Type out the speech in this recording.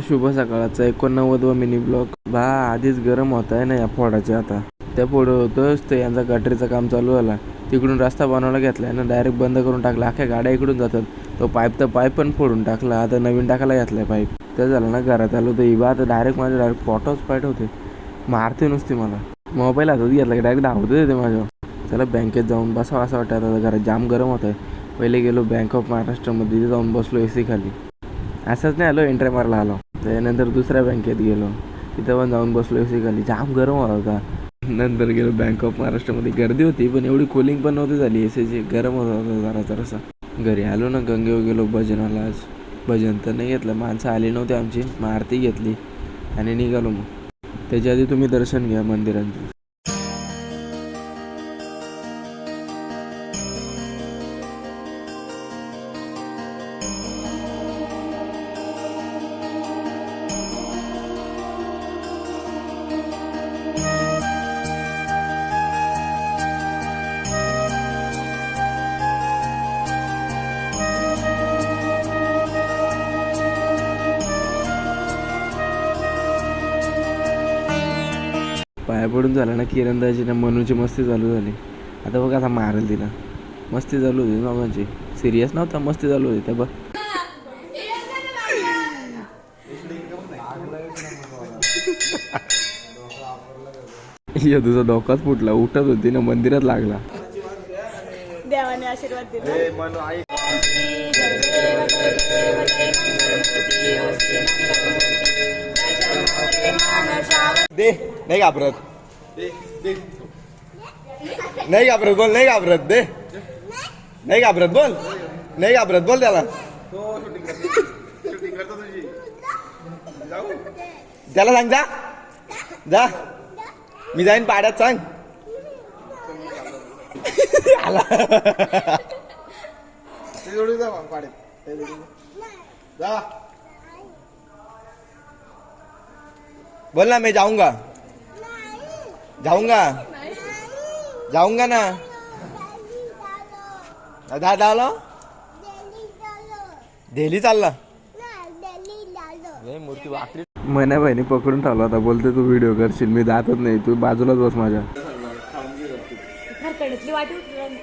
शुभ सकाळचा 89वा mini blog. आधीच गरम होत आहे ना या फोडाचे. आता त्या फोड होतोच ते यांचा गटरीचं काम चालू झाला. तिकडून रस्ता बनवायला घेतलाय ना, डायरेक्ट बंद करून टाकला. अख्ख्या गाड्या इकडून जातात. तो पाईप पण फोडून टाकला. आता नवीन टाकायला घेतलाय पाईप. ते झालं ना, घरात आलो तर इबा आता डायरेक्ट फोटोच पाईट होते. मारते नुसती मला. मोबाईल हातात घेतला की डायरेक्ट धावत येते माझ्यावर. चला बँकेत जाऊन बसावं असं वाटतं. आता घरात जाम गरम होत आहे. पहिले गेलो बँक ऑफ महाराष्ट्रामध्ये, तिथे जाऊन बसलो AC खाली. असंच नाही आलो, एंट्री मारला आलो. त्यानंतर दुसऱ्या बँकेत गेलो, तिथं पण जाऊन बसलो AC खाली. जाम गरम होत होता. नंतर गेलो बँक ऑफ महाराष्ट्रामध्ये. गर्दी होती पण एवढी कूलिंग पण नव्हती झाली ACची. गरम होत होता जरासा. घरी आलो ना, गंगेवर गेलो भजनाला. आज भजन तर नाही घेतलं, माणसं आली नव्हती आमची. मग आरती घेतली आणि निघालो. मग त्याच्या आधी तुम्ही दर्शन घ्या मंदिरांचं. पाया पडून झाला ना, किरणदाची ना मनूची मस्ती चालू झाली. आता बघ आता मारेल तिला. मस्ती चालू होती दोघांची. सिरियस नव्हता, मस्ती चालू होती. त्या बघ तुझा डोकाच फुटला. उठत होती ना, मंदिरात लागला. देवाने आशीर्वाद दिला. दे, नाही घाबरत. नाही घाबरत बोल, नाही घाबरत. दे, नाही घाबरत बोल, नाही घाबरत बोल त्याला. त्याला सांग जा, जा. मी जाईन पाड्यात, सांग. आला. बोल ना, मैं जाऊंगा. जाऊंगा, जाऊंगा ना. दादा आलो. दिल्ली चालला. मूर्ती वाकली. मना बहिणी पकडून ठेवला होता. बोलते तू व्हिडिओ करशील, मी जातच नाही, तू बाजूलाच बस माझ्या. खरकड्यातली वाटी उठली.